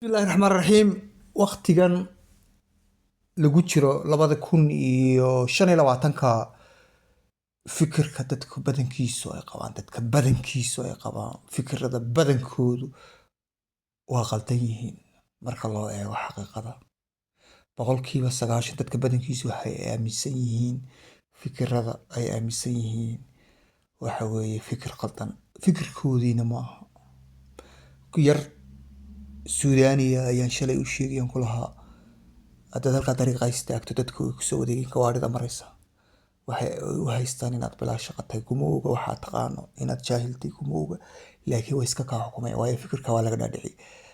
bismillahi raxmaan raxiim. Waqtigan lagu jiro 2025 fikirka dadka badankiisu ay qabaan fikirada badankoodu waa qaldan yihiin marka loo eego xaqiiqada. boqolkiiba 90 dadka badankiisu waxay aaminsan yihiin fikirada ay aaminsan yihiin waxa weeye fikir qaldan, fikirkoodiina maaha. yar suudaaniya ayaan shalay u sheegayan ku lahaa haddaad halkaa dariiqa istaagto dadka way kusoo wadeegin gawaarida maraysa waxay u haystaan inaad bilaa shaqo tahay, kuma oga waxaa taqaano inaad jaahiltay, kuma oga, laakiin way iska kaa xukumaya waayo fikirka waa laga dhaadhici.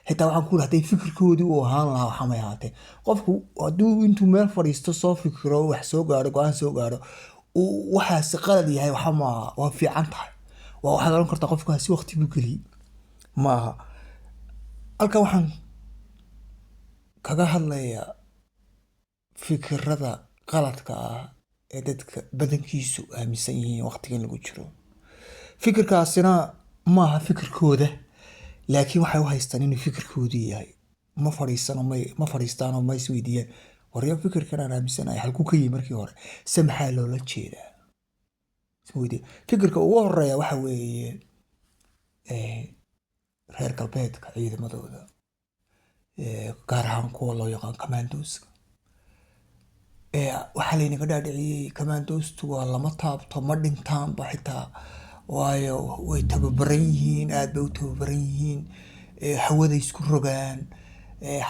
xitaa waxaan ku hadday fikirkoodii uu ahaan lahaa waxamay ahaatee qofku hadduu intuu meel fadhiisto soo fikiro wax soo gaaro go-aan soo gaaro waxaasi qalad yahay waxa maaha, waa fiican tahay, waa waxaad oran kartaa qofkaasi waqti buu geliyey maaha. halkan waxaan kaga hadlayaa fikirada qaladka ah ee dadka badankiisu aaminsan yihiin waqtigan lagu jiro. fikirkaasina maaha fikirkooda, laakiin waxay u haystaan inuu fikirkoodii yahay. ma fadhiistaanoo ma isweydiiyaan waryo fikirkan aan aaminsanahay halkuu ka yimi markii hore, se maxaa loola jeedaa. fikirka ugu horeeya waxa weeye reer galbeedka ciidamadooda, gaar ahaan kuwa loo yaqaan commandoska. waxaa laynaga dhaadhiciyey commandostu waa lama taabto, ma dhintaanba xitaa, waayo way tababaran yihiin, aad bay u tababaran yihiin, hawada isku rogaan,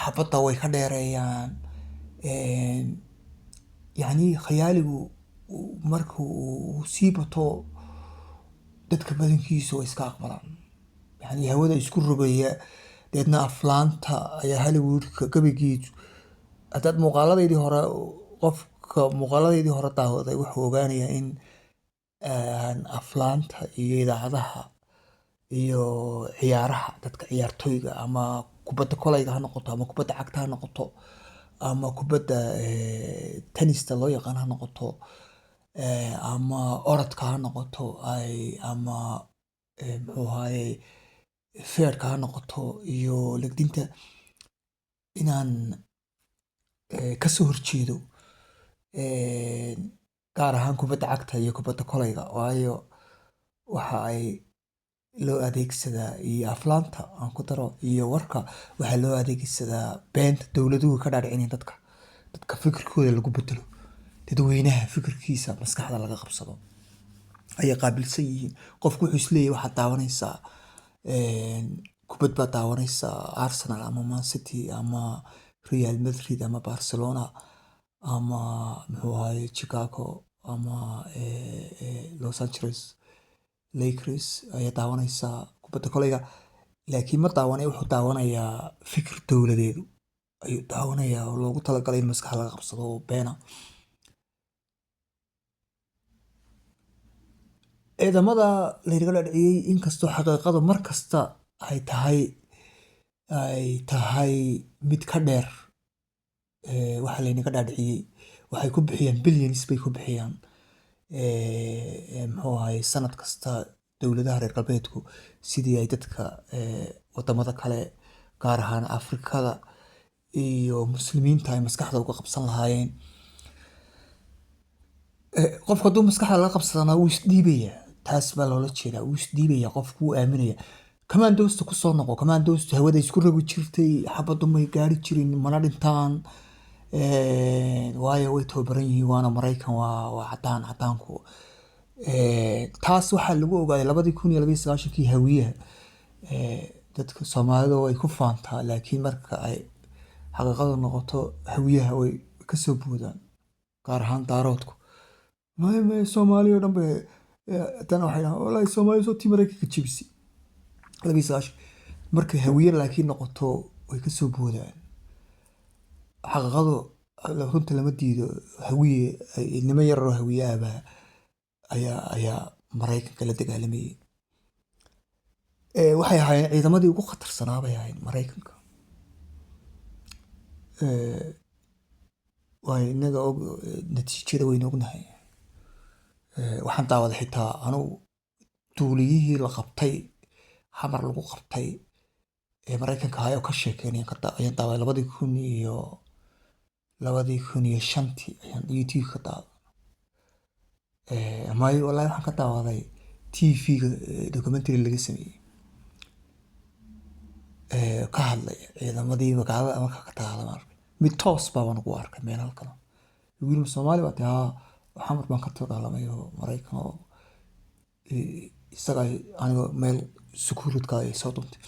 xabadda way ka dheereeyaan. yacni khayaaligu marka uu sii bato dadka badankiisu way iska aqbalaan, yani hawada isku rogaya. deedna aflaanta ayaa hollywoodka gabaygeedu, haddaad muuqaaladeydii hore daawaday wuxuu ogaanayaa in aflaanta iyo idaacadaha iyo ciyaaraha dadka ciyaartooyga ama kubadda kolayga ha noqoto ama kubadda cagta ha noqoto ama kubadda tenista loo yaqaan ha noqoto ama orodka ha noqoto ama muxuu ahaye feerka ha noqoto iyo legdinta, inaan kasoo horjeedo gaar ahaan kubadda cagta iyo kubadda kolayga, waayo waxa ay loo adeegsadaa iyo aflaanta aan ku daro iyo warka waxaa loo adeegsadaa beenta dowladuhu ka dhaadhicinayn dadka fikirkooda lagu bedelo, dadweynaha fikirkiisa maskaxda laga qabsado ayay qaabilsan yihiin. qofku wuxuu isleeyahay waxaad daawanaysaa kubad baad daawanaysaa Arsenal ama Man City ama Real Madrid ama Barcelona ama muxuu ahaye Chicago ama Los Angeles Lakers ayaa daawanaysaa kubadda kolayga, laakiin ma daawanaya, wuxuu daawanayaa fikir dowladeedu ayuu daawanayaa oo loogu talagalay in maskax laga qabsado oo beena. ciidamada laynaga dhaadhiciyey inkastoo xaqiiqadu mar kasta ay tahay mid ka dheer waxa laynaga dhaadhiciyey, waxay ku bixiyaan billions bay ku bixiyaan muxuu ahaye sanad kasta dowladaha reer galbeedku sidii ay dadka wadamada kale gaar ahaan Afrikada iyo muslimiinta ay maskaxda uga qabsan lahaayeen. qofku hadduu maskaxda laga qabsadana wuu isdhiibayaa, taas baa loola jeedaa, wuu isdhiibaya, qofku wuu aaminaya. commandosta kusoo noqo, commandostu hawada isku rogi jirtay, xabaddu may gaari jirin, mana dhintaan, waayo way tababaran yihiin, waana Maraykan, waa cadaanku. taas waxaa lagu ogaaday 2029 hawiyaha. dadka Soomaalida way ku faantaa, laakiin marka ay xaqiiqadu noqoto hawiyaha way kasoo boodaan, gaar ahaan daaroodku. Soomaaliya oo dhan bay tan waxay dhahaan walahi Soomaaliya soo tii Maraykanka jebisay 29. markay hawiye laakiin noqoto way kasoo boodaan. xaqiiqadu runta lama diido, hawiye nimo yaroo hawiye ahba ayaa Maraykanka la dagaalamayay. waxay ahaayeen ciidamadii ugu khatarsanaa bay ahayn Maraykanka. waa inaga natiijada wayna ognahay. waxaan daawaday xitaa anugu duuliyihii la qabtay xamar lagu qabtay maraykanka ahaa oo ka sheekeynaya ayaan daaway 2005 ayaan youtube ka daawaday maayo wallahi waxaan ka daawaday tv-ga documentary laga sameeyey ka hadlaya ciidamadii magaalada marka ka dagaalamay mid toos baan ugu arkay meel halkan wiil Soomaali baa taa xamar baan ka dagaalamay oo Mareykan oo isaga aniga meel security ay soo duntay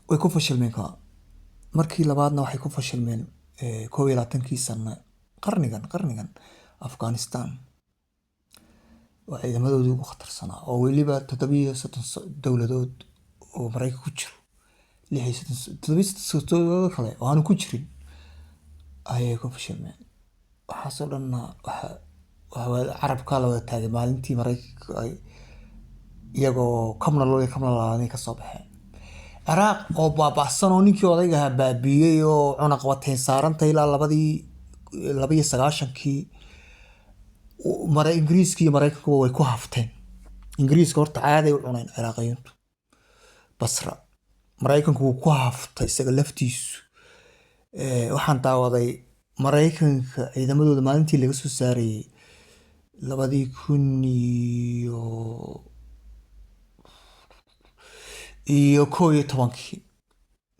way ku fashilmeen markii labaadna waxay ku fashilmeen 21 sano qarnigan Afghanistan oo ciidamadoodu ugu khatarsanaa oo weliba 37 dowladood oo Mareykan ku jiro 37 dowladood kale oo aan ku jirin ayay ku fashilmeen waxaasoo dhan waxa carabka la wada taagay maalintii Mareykanka ay iyagoo kamna laaday ka soo baxeen Iraq oo baaba'san oo ninkii odayga baabiyay oo cunaqabateyn saarantay ilaa 29kii Ingiriiska iyo Mareykanku way ku hafteen Ingiriiska horta caadi u cuneen Iraaqiyiintu Basra Mareykanku wuu ku haftay isaga laftiisu waxaan daawaday Mareykanka ciidamadooda maalintii laga soo saarayay 2011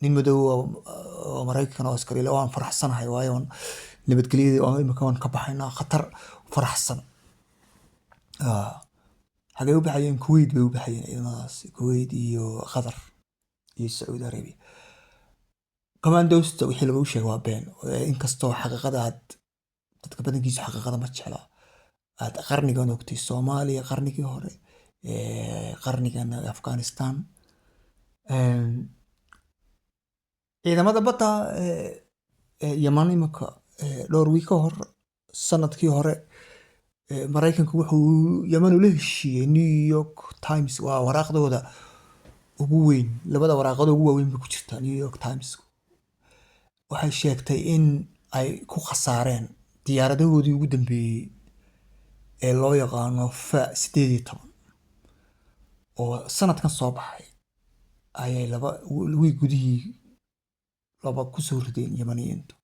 nin madow oo Mareykan oo askari oo aan faraxsanahay waayo nabadgelyada oo imika waan ka baxaynaa khatar faraxsan xagee u baxayeen Kuwait bay u baxayeen ciidamadaas Kuwait iyo Qatar iyo Saudi Arabia commandosta wixii lagu sheegay waa been inkastoo xaqiiqada dadka badankiisu xaqiiqada ma jecla aad qarnigan ogtay Soomaaliya qarnigii hore qarnigan Afghanistan ciidamada badda Yemen imika dhowr wiil ka hor sanadkii hore Mareykanku wuxuu Yemen u heshiiyay New York Times waa waraaqdooda ugu weyn labada waraaqad ugu weyn ku jirta New York Times waxay sheegtay in ay ku khasaareen diyaaradahoodii ugu dambeeyay ee loo yaqaano F-18 oo sanadkan soo baxay ayay laba wiil gudihii laba ku soo rideen Yemeniyiintu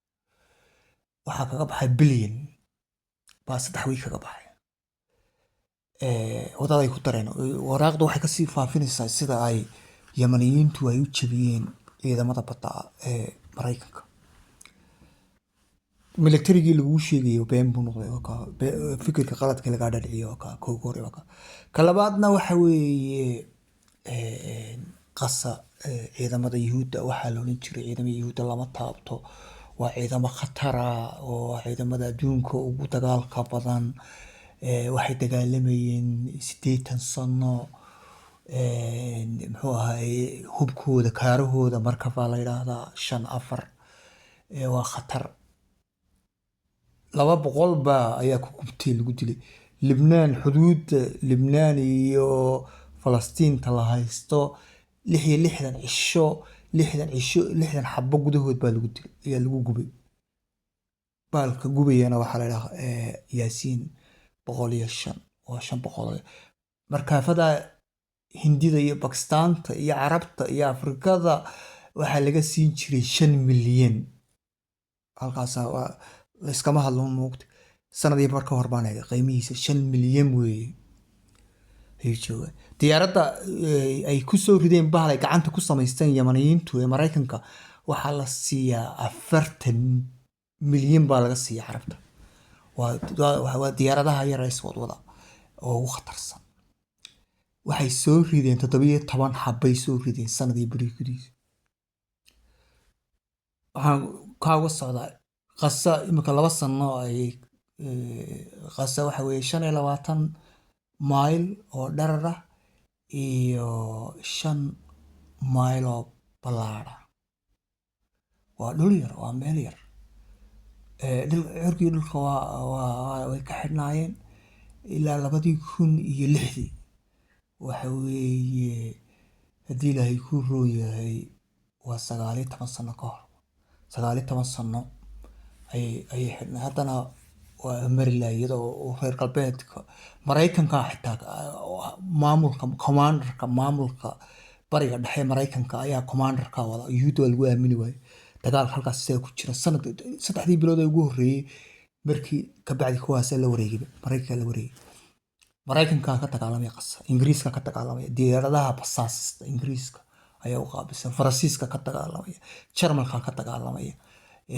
waxaa kaga baxay billion baa 3 wiil kaga baxay wadada ay ku dareen waraaqdu waxay ka sii faafinaysaa sida ay Yemeniyiintu ay u jabiyeen ciidamada badda ee Mareykanka military lagu sheegayo been buu noqday oo ka fikirka qaladka laga dhaliyo oo ka koogore oo ka labaadna waxa weeye qasa ciidamada Yuhuudda waxa la oran jiray ciidamada Yuhuudda lama taabto waa ciidamo khatar ah oo ciidamada adduunka ugu dagaalka badan waxay dagaalamayeen 80 sano muxuu ahaay hubkooda kaarahooda markaba la yiraahdaa 5-4 waa khatar 200 ba ayaa ku gubtay lagu dilay Lebanon xuduudda Lebanon iyo Falastiin la haysto 60 xabbo gudahood baa lagu dilay ayaa lagu gubay baalka gubayana waxa la yiraahdaa Yaasiin 105 waa 500 markaafada Hindida iyo Bakistaanta iyo Carabta iyo Afrikada waxa laga siin jiray 5 milyan halkaas la iskama hadlo moogta sanadii marka hor baan eegay qiimihiisa 5 milyan weey heejoga diyaaradda ay ku soo rideen bahalay gacanta ku samaysteen Yemeniyiintu ee Mareykanka waxa la siiyaa 40 milyan baa laga siiyaa Carabta waa diyaaradaha yar ee wadwada oo ugu khatarsan waxay soo rideen 17 xabbay soo rideen sanadii bariigiis waxaan kaaga socdaa qasa imika 2 sano ay qasa waxa weeye 25 mile oo dherer ah iyo 5 mile oo balaadha waa dhul yar waa meel yar dhulka way ka xidhnaayeen ilaa 2006 waxa weeye hadii Ilaahay ku rooyahay waa 19 sano ka hor 19 sano ay xidhnaa haddana waa Maryland oo reer galbeedka Mareykanka xitaa maamulka commanderka maamulka bariga dhexe Maraykanka ayaa commanderka wada yuhuudda waa lagu aamini waaye dagaalka halkaas isaga ku jira sanad 3 bilood ee ugu horreeyay markii ka bacdi kuwaas la wareegay Maraykanka la wareegay Maraykanka ka dagaalamaya qasa Ingiriiska ka dagaalamaya diyaaradaha basaasista Ingiriiska ayaa u qaabilsan Faransiiska ka dagaalamaya Jarmalka ka dagaalamaya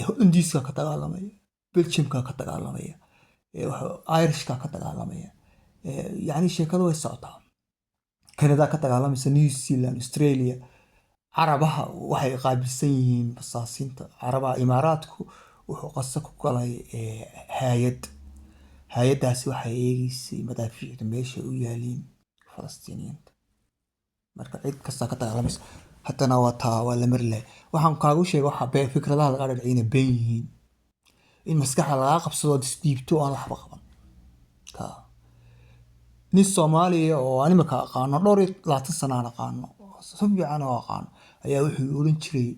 Hollandiiska ka dagaalamaya Belgiumka ka dagaalamaya Irishka ka dagaalamaya yani sheekadu way socotaa Canada ka dagaalamaysa New Zealand Australia Carabaha waxay qaabilsan yihiin basaasiinta Carabaha Imaaraadku wuxuu qasa ku galay hay'adaasi waxay eegaysay madaafiicda meesha u yaaliin Falastiiniyiinta marka cid kasta ka dagaalamaysa haddana waa la mari lahay waxaan kaagu sheegay waxa fikradaha laga dhacayna been yihiin in maskaxda laga qabsado disdiibto aan la xaba qaban nin Soomaaliya oo aan imika aqaano dhowr 20 sano aan aqaano si fiican oo aqaano ayaa wuxuu oran jiray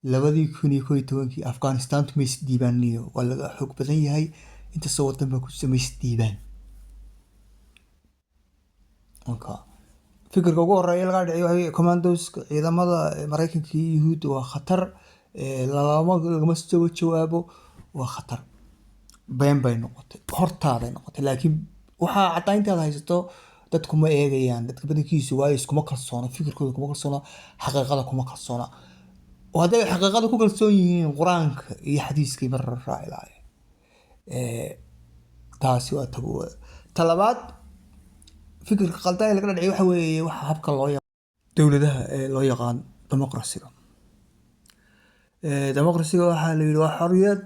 2011 Afghanistan tumays diibaaniyo waa laga xoog badan yahay inta soo wadan ba ku samays diibaan fikirka ugu horeeya laga dhacay commandos ciidamada Maraykanka iyo Yuhuudda waa khatar lagama soo jawaabo waa khatar been bay noqotay hortaada noqotay laakiin waxa cadayntaada haysato dadku ma eegayaan dadka badankiisu waa iskuma kalsoona fikirkooda kuma kalsoona xaqiiqada kuma kalsoona waday xaqiiqada ku kalsoon yihiin quraanka iyo xadiiska marar raacilay taasi waa talabaad fikirka qaldan laga dhacay waxa weeye waxa habka loo yaqaan dawladaha loo yaqaan dimuqraasiga dimuqraasiga waxa la yiraahdo waa xorriyad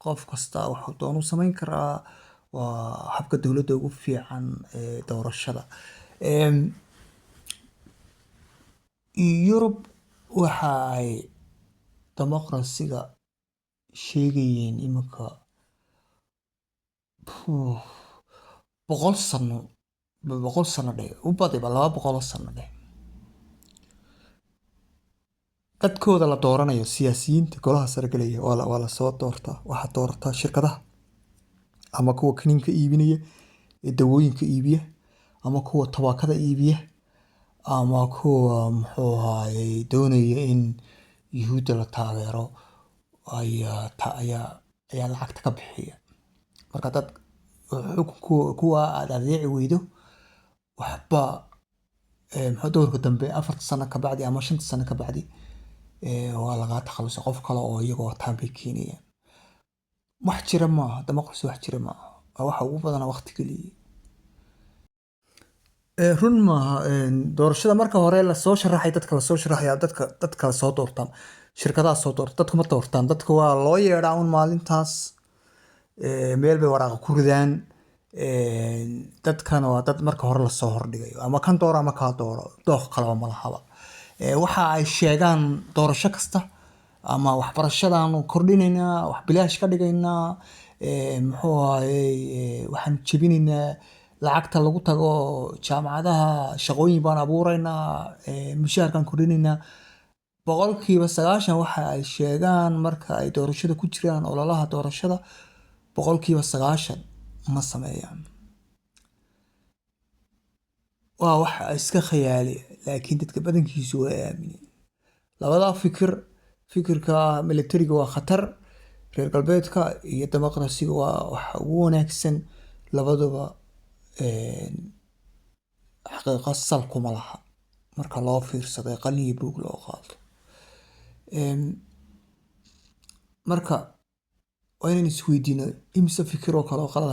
qof kasta wuxuu doonu samayn karaa waa habka dawladda ugu fiican doorashada Europe waxa ay dimuqraasiga sheegayeen imika 100 sano u baday 200 sano dadkooda la dooranayo siyaasiyiinta golaha sare galaya waa la soo doortaa waxa doorata shirkadaha ama kuwa kaniinka iibinaya dawooyinka iibiya ama kuwa tabaakada iibiya ama kuwa muxuu ahaayay doonaya in yuhuudda la taageero ayaa lacagta ka bixiya marka dad kuwa aad adeeci weydo waxba muxuu doorka dambe 4 sano ka bacdi ama 5 sano ka bacdi waa laga takhalusay qof kale oo iyagoo taabay keenayaan wax jira ma dimuqraasi wax jira ma waxa ugu badan waqti kaliya run ma doorashada marka hore la soo sharaxay dadka la soo sharaxay dadka la soo doortaan shirkadaha soo doortaan dadku ma doortaan dadku waa loo yeedhaa un maalintaas meel bay waraaq ku ridaan dadkana waa dad marka hore la soo hordhigayo ama kan dooro ama ka dooro dooq kale ma lahaba waxa ay sheegaan doorasho kasta ama waxbarashadan kordhinaynaa wax bilaash ka dhigaynaa muxuu ahaayay waxaan jabinaynaa lacagta lagu tago jaamacadaha shaqooyin baan abuuraynaa mushaharkan kordhinaynaa 90% waxa ay sheegaan marka ay doorashada ku jiraan ololaha doorashada 90% ma sameeyaan waa wax iska khiyaali laakiin dadka badankiisu waa aamineen labada fikirka militariga waa khatar reer galbeedka iyo dimuqraasiga waa waxa ugu wanaagsan labaduba xaqiiqo sal kuma laha marka loo fiirsado qalin iyo buug loo qaato marka waa inaan isweydiino imisa fikir oo kale oo qalad